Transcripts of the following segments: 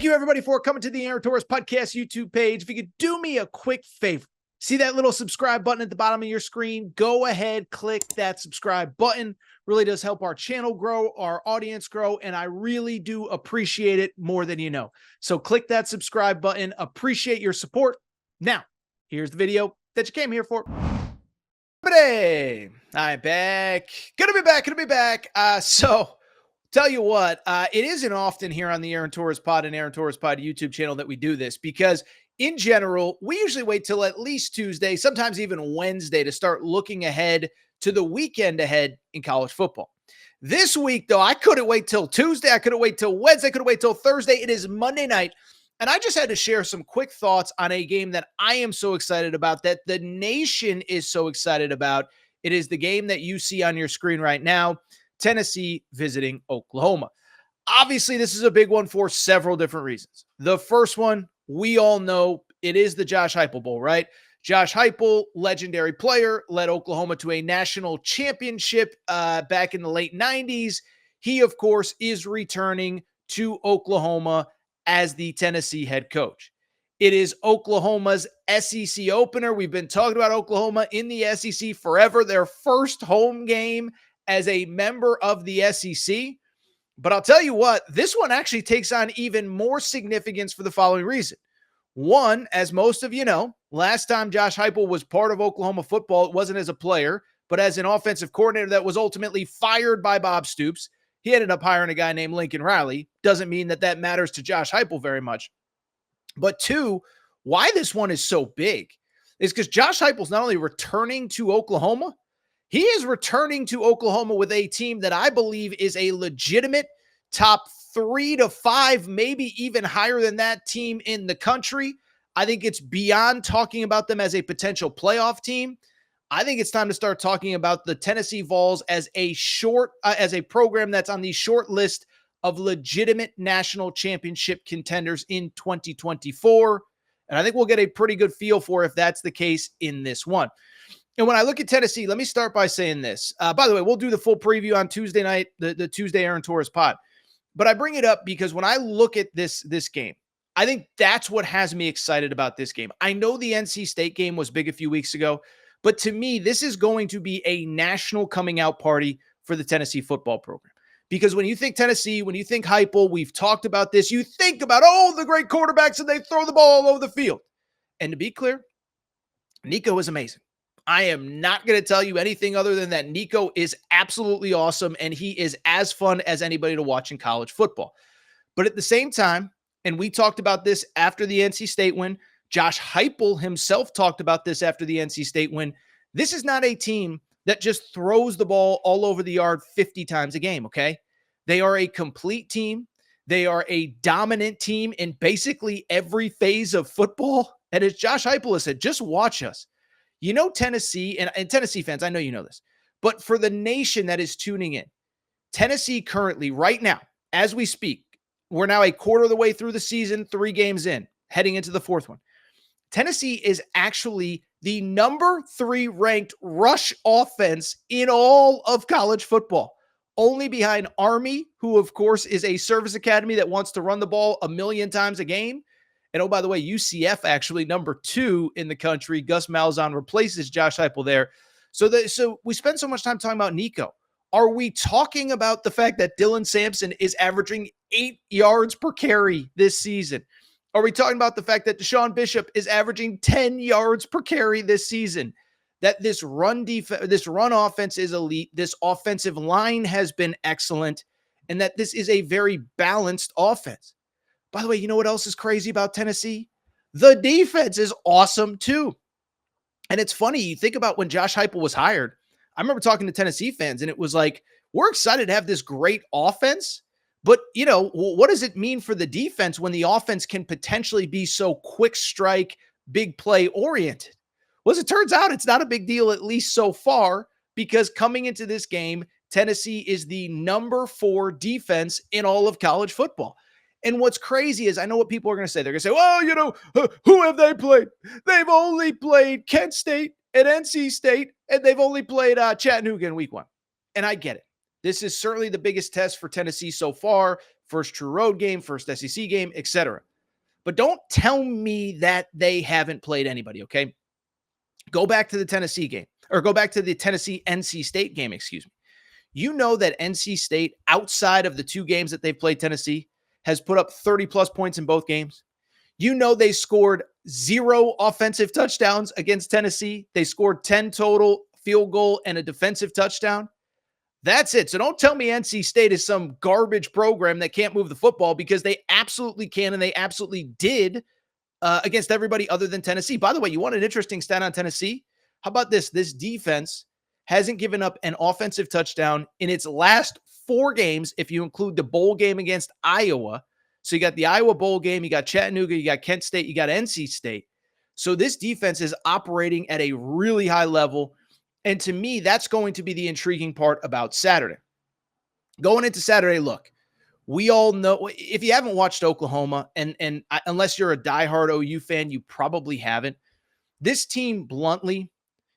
Thank you, everybody, for coming to the Aaron Torres Podcast YouTube page. If you could do me a quick favor, see that little subscribe button at the bottom of your screen? Go ahead, click that subscribe button. Really does help our channel grow, our audience grow, and I really do appreciate it more than you know. So click that subscribe button. Appreciate your support. Now, here's the video that you came here for. Hey, I'm back. Gonna be back. Tell you what, it isn't often here on the Aaron Torres Pod and Aaron Torres Pod YouTube channel that we do this because in general, we usually wait till at least Tuesday, sometimes even Wednesday to start looking ahead to the weekend ahead in college football. This week, though, I couldn't wait till Tuesday. I couldn't wait till Wednesday. I couldn't wait till Thursday. It is Monday night. And I just had to share some quick thoughts on a game that I am so excited about, that the nation is so excited about. It is the game that you see on your screen right now. Tennessee visiting Oklahoma. Obviously, this is a big one for several different reasons. The first one, we all know it is the Josh Heupel Bowl, right? Josh Heupel, legendary player, led Oklahoma to a national championship back in the late 90s. He, of course, is returning to Oklahoma as the Tennessee head coach. It is Oklahoma's SEC opener. We've been talking about Oklahoma in the SEC forever. Their first home game as a member of the SEC. But I'll tell you what, this one actually takes on even more significance for the following reason. One, as most of you know, last time Josh Heupel was part of Oklahoma football, it wasn't as a player, but as an offensive coordinator that was ultimately fired by Bob Stoops. He ended up hiring a guy named Lincoln Riley. Doesn't mean that that matters to Josh Heupel very much. But two, why this one is so big is because Josh Heupel's not only returning to Oklahoma, he is returning to Oklahoma with a team that I believe is a legitimate top 3 to 5, maybe even higher than that team in the country. I think it's beyond talking about them as a potential playoff team. I think it's time to start talking about the Tennessee Vols as a program that's on the short list of legitimate national championship contenders in 2024. And I think we'll get a pretty good feel for if that's the case in this one. And when I look at Tennessee, let me start by saying this. By the way, we'll do the full preview on Tuesday night, the Tuesday Aaron Torres pod. But I bring it up because when I look at this game, I think that's what has me excited about this game. I know the NC State game was big a few weeks ago, but to me, this is going to be a national coming out party for the Tennessee football program. Because when you think Tennessee, when you think Heupel, we've talked about this, you think about, the great quarterbacks and they throw the ball all over the field. And to be clear, Nico is amazing. I am not going to tell you anything other than that Nico is absolutely awesome and he is as fun as anybody to watch in college football. But at the same time, and we talked about this after the NC State win, Josh Heupel himself talked about this after the NC State win, this is not a team that just throws the ball all over the yard 50 times a game, okay? They are a complete team. They are a dominant team in basically every phase of football. And as Josh Heupel has said, just watch us. You know, Tennessee, and Tennessee fans, I know you know this, but for the nation that is tuning in, Tennessee currently, right now, as we speak, we're now a quarter of the way through the season, 3 games in, heading into the 4th one. Tennessee is actually the number 3 ranked rush offense in all of college football, only behind Army, who, of course, is a service academy that wants to run the ball 1 million times a game. And oh, by the way, UCF actually number 2 in the country. Gus Malzahn replaces Josh Heupel there. So we spend so much time talking about Nico. Are we talking about the fact that Dylan Sampson is averaging 8 yards per carry this season? Are we talking about the fact that Deshaun Bishop is averaging 10 yards per carry this season? That this run offense is elite. This offensive line has been excellent, and that this is a very balanced offense. By the way, you know what else is crazy about Tennessee? The defense is awesome too. And it's funny, you think about when Josh Heupel was hired, I remember talking to Tennessee fans and it was like, we're excited to have this great offense, but what does it mean for the defense when the offense can potentially be so quick strike, big play oriented? Well, as it turns out, it's not a big deal, at least so far, because coming into this game, Tennessee is the number 4 defense in all of college football. And what's crazy is I know what people are going to say. They're going to say, well, who have they played? They've only played Kent State and NC State, and they've only played Chattanooga in week 1. And I get it. This is certainly the biggest test for Tennessee so far. first true road game, first SEC game, etc. But don't tell me that they haven't played anybody, okay? Go back to the Tennessee game, or go back to the Tennessee NC State game, excuse me. You know that NC State, outside of the 2 games that they've played Tennessee, has put up 30 plus points in both games. You know they scored 0 offensive touchdowns against Tennessee. They scored 10 total, field goal, and a defensive touchdown. That's it. So don't tell me NC State is some garbage program that can't move the football, because they absolutely can, and they absolutely did against everybody other than Tennessee. By the way, you want an interesting stat on Tennessee? How about this? This defense hasn't given up an offensive touchdown in its last 4 games, if you include the bowl game against Iowa. So you got the Iowa bowl game, you got Chattanooga, you got Kent State, you got NC State. So this defense is operating at a really high level. And to me, that's going to be the intriguing part about Saturday. Going into Saturday, look, we all know, if you haven't watched Oklahoma, and unless you're a diehard OU fan, you probably haven't. This team, bluntly,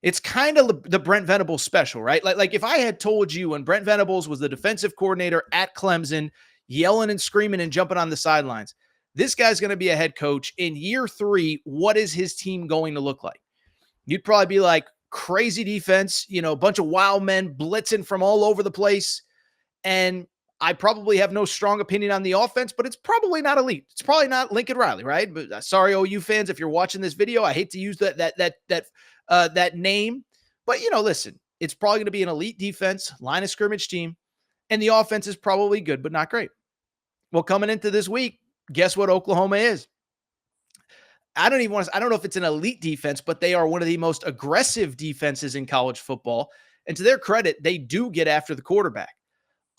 it's kind of the Brent Venables special, right? Like if I had told you when Brent Venables was the defensive coordinator at Clemson, yelling and screaming and jumping on the sidelines, this guy's going to be a head coach in year 3, what is his team going to look like? You'd probably be like, crazy defense, a bunch of wild men blitzing from all over the place. And I probably have no strong opinion on the offense, but it's probably not elite. It's probably not Lincoln Riley, right? But sorry, OU fans, if you're watching this video, I hate to use that name, but listen, it's probably going to be an elite defense, line of scrimmage team, and the offense is probably good, but not great. Well, coming into this week, guess what Oklahoma is? I don't know if it's an elite defense, but they are one of the most aggressive defenses in college football. And to their credit, they do get after the quarterback.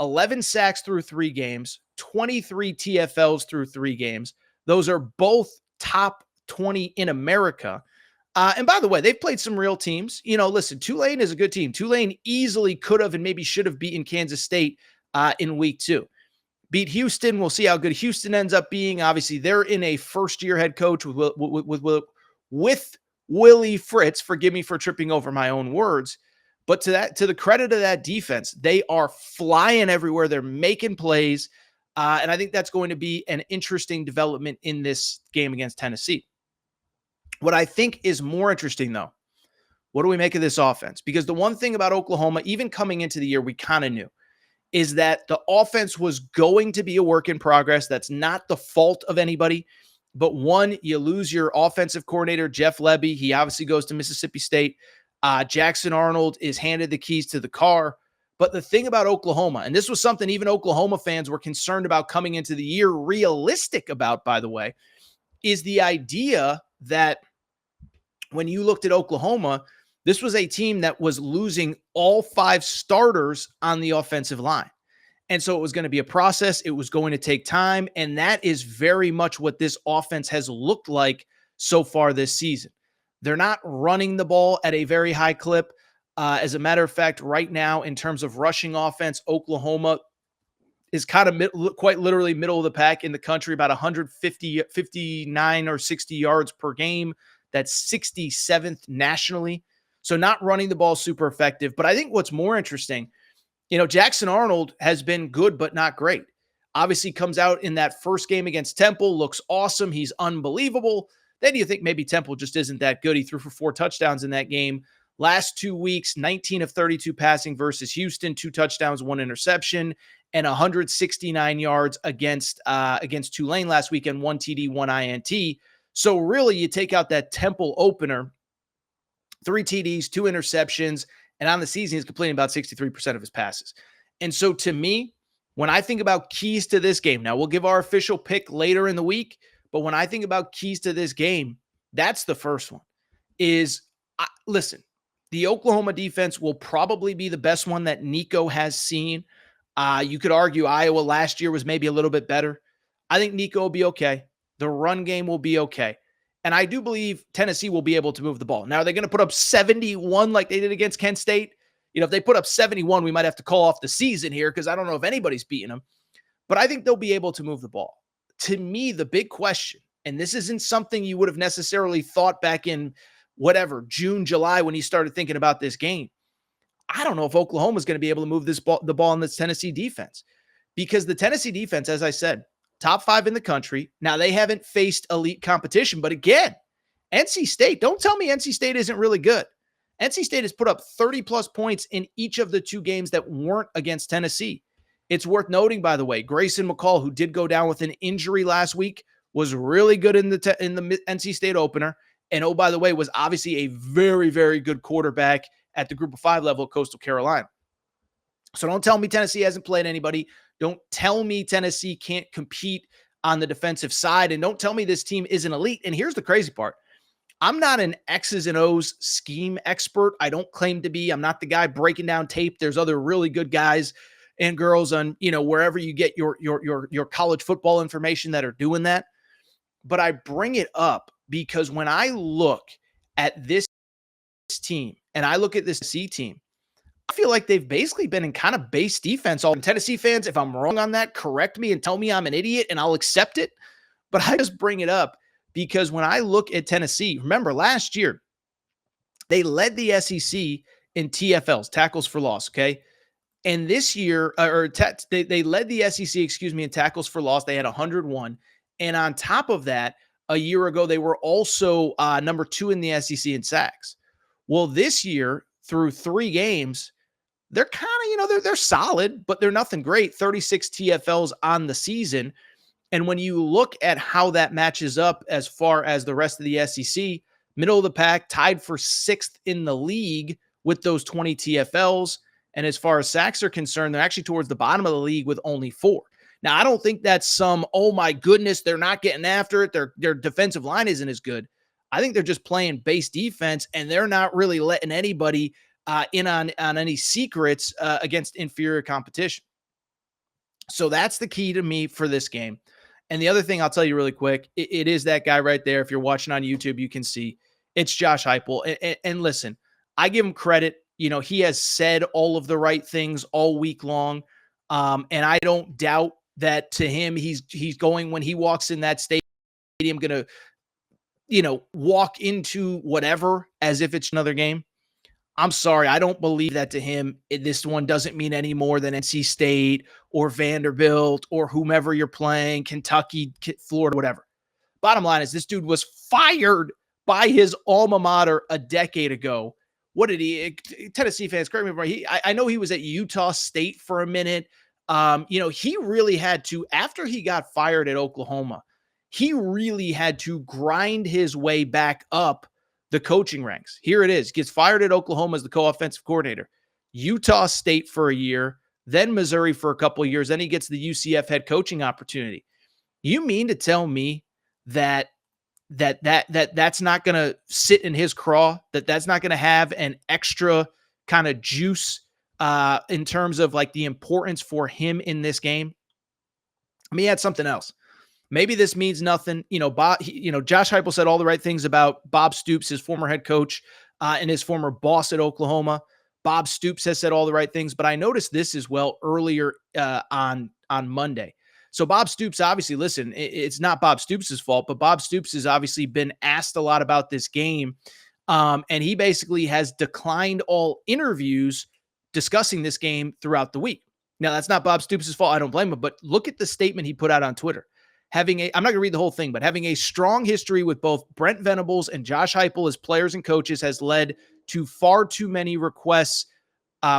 11 sacks through 3 games, 23 TFLs through 3 games. Those are both top 20 in America. And by the way, they've played some real teams. Listen, Tulane is a good team. Tulane easily could have and maybe should have beaten Kansas State in week 2. Beat Houston. We'll see how good Houston ends up being. Obviously, they're in a first-year head coach with Willie Fritz. Forgive me for tripping over my own words. But to the credit of that defense, they are flying everywhere. They're making plays. And I think that's going to be an interesting development in this game against Tennessee. What I think is more interesting, though, what do we make of this offense? Because the one thing about Oklahoma, even coming into the year, we kind of knew, is that the offense was going to be a work in progress. That's not the fault of anybody. But one, you lose your offensive coordinator, Jeff Lebby. He obviously goes to Mississippi State. Jackson Arnold is handed the keys to the car. But the thing about Oklahoma, and this was something even Oklahoma fans were concerned about coming into the year, realistic about, by the way, is the idea that when you looked at Oklahoma, this was a team that was losing all 5 starters on the offensive line. And so it was going to be a process. It was going to take time. And that is very much what this offense has looked like so far this season. They're not running the ball at a very high clip. As a matter of fact, right now, in terms of rushing offense, Oklahoma is kind of quite literally middle of the pack in the country, about 59 or 60 yards per game. That's 67th nationally. So not running the ball super effective. But I think what's more interesting, Jackson Arnold has been good, but not great. Obviously comes out in that first game against Temple, looks awesome. He's unbelievable. Then you think maybe Temple just isn't that good. He threw for 4 touchdowns in that game. Last 2 weeks, 19 of 32 passing versus Houston, 2 touchdowns, 1 interception, and 169 yards against Tulane last weekend, 1 TD, 1 INT. So really you take out that Temple opener, 3 TDs, 2 interceptions, and on the season, he's completing about 63% of his passes. And so to me, when I think about keys to this game, now we'll give our official pick later in the week, but when I think about keys to this game, that's the first one is, listen, the Oklahoma defense will probably be the best one that Nico has seen. You could argue Iowa last year was maybe a little bit better. I think Nico will be okay. The run game will be okay. And I do believe Tennessee will be able to move the ball. Now, are they going to put up 71 like they did against Kent State? If they put up 71, we might have to call off the season here because I don't know if anybody's beating them. But I think they'll be able to move the ball. To me, the big question, and this isn't something you would have necessarily thought back in June, July, when you started thinking about this game. I don't know if Oklahoma is going to be able to move the ball in this Tennessee defense. because the Tennessee defense, as I said, top 5 in the country. Now, they haven't faced elite competition, but again, NC State, don't tell me NC State isn't really good. NC State has put up 30-plus points in each of the 2 games that weren't against Tennessee. It's worth noting, by the way, Grayson McCall, who did go down with an injury last week, was really good in the NC State opener. And oh, by the way, was obviously a very, very good quarterback at the Group of 5 level at Coastal Carolina. So don't tell me Tennessee hasn't played anybody. Don't tell me Tennessee can't compete on the defensive side. And don't tell me this team isn't elite. And here's the crazy part. I'm not an X's and O's scheme expert. I don't claim to be. I'm not the guy breaking down tape. There's other really good guys and girls on, wherever you get your college football information that are doing that. But I bring it up because when I look at this team and I look at this C team, I feel like they've basically been in kind of base defense. All Tennessee fans, if I'm wrong on that, correct me and tell me I'm an idiot and I'll accept it. But I just bring it up because when I look at Tennessee, remember last year, they led the SEC in TFLs, tackles for loss, okay? And this year, they led the SEC, in tackles for loss. They had 101. And on top of that, a year ago, they were also number 2 in the SEC in sacks. Well, this year, through 3 games, they're kind of, they're solid, but they're nothing great. 36 TFLs on the season. And when you look at how that matches up as far as the rest of the SEC, middle of the pack, tied for 6th in the league with those 20 TFLs. And as far as sacks are concerned, they're actually towards the bottom of the league with only 4. Now, I don't think that's some, oh my goodness, they're not getting after it. Their defensive line isn't as good. I think they're just playing base defense, and they're not really letting anybody in on any secrets against inferior competition. So that's the key to me for this game. And the other thing I'll tell you really quick, it is that guy right there. If you're watching on YouTube, you can see it's Josh Heupel. And listen, I give him credit. He has said all of the right things all week long. And I don't doubt that to him, he's going, when he walks in that stadium, going to, walk into whatever as if it's another game. I'm sorry. I don't believe that to him. This one doesn't mean any more than NC State or Vanderbilt or whomever you're playing, Kentucky, Florida, whatever. Bottom line is this dude was fired by his alma mater a decade ago. What did he? Tennessee fans, correct me if I'm wrong. I know he was at Utah State for a minute. He really had to, after he got fired at Oklahoma, he really had to grind his way back up the coaching ranks. Here it is. Gets fired at Oklahoma as the co-offensive coordinator. Utah State for a year, then Missouri for a couple of years. Then he gets the UCF head coaching opportunity. You mean to tell me that's not going to sit in his craw, that's not going to have an extra kind of juice in terms of like the importance for him in this game? Let me add something else. Maybe this means nothing. Josh Heupel said all the right things about Bob Stoops, his former head coach, and his former boss at Oklahoma. Bob Stoops has said all the right things, but I noticed this as well earlier on Monday. So Bob Stoops, obviously, listen, it's not Bob Stoops' fault, but Bob Stoops has obviously been asked a lot about this game, and he basically has declined all interviews discussing this game throughout the week. Now, that's not Bob Stoops' fault. I don't blame him, but look at the statement he put out on Twitter. I'm not going to read the whole thing, but having a strong history with both Brent Venables and Josh Heupel as players and coaches has led to far too many requests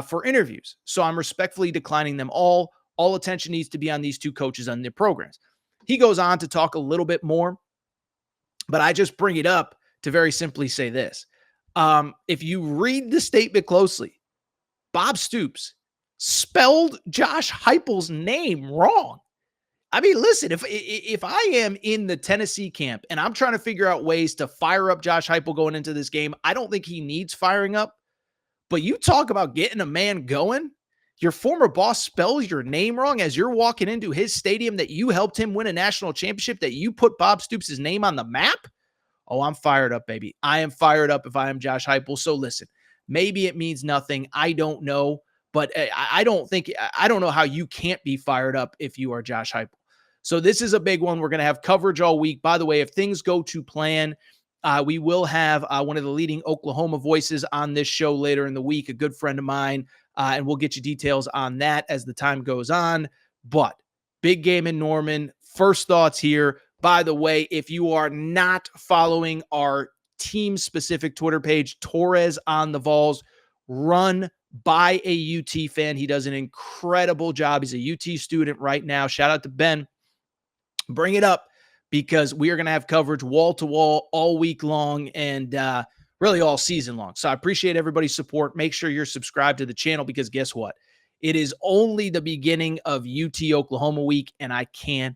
for interviews. So I'm respectfully declining them all. All attention needs to be on these 2 coaches on their programs. He goes on to talk a little bit more, but I just bring it up to very simply say this. If you read the statement closely, Bob Stoops spelled Josh Heupel's name wrong. I mean, listen, if I am in the Tennessee camp and I'm trying to figure out ways to fire up Josh Heupel going into this game, I don't think he needs firing up. But you talk about getting a man going, your former boss spells your name wrong as you're walking into his stadium that you helped him win a national championship, that you put Bob Stoops' name on the map. Oh, I'm fired up, baby. I am fired up if I am Josh Heupel. So listen, maybe it means nothing. I don't know. But I don't know how you can't be fired up if you are Josh Heupel. So this is a big one. We're going to have coverage all week. By the way, if things go to plan, we will have one of the leading Oklahoma voices on this show later in the week, a good friend of mine, and we'll get you details on that as the time goes on. But big game in Norman. First thoughts here. By the way, if you are not following our team-specific Twitter page, Torres on the Vols, run by a UT fan. He does an incredible job. He's a UT student right now. Shout out to Ben. Bring it up because we are going to have coverage wall to wall all week long and really all season long. So I appreciate everybody's support. Make sure you're subscribed to the channel because guess what? It is only the beginning of UT Oklahoma week, and I cannot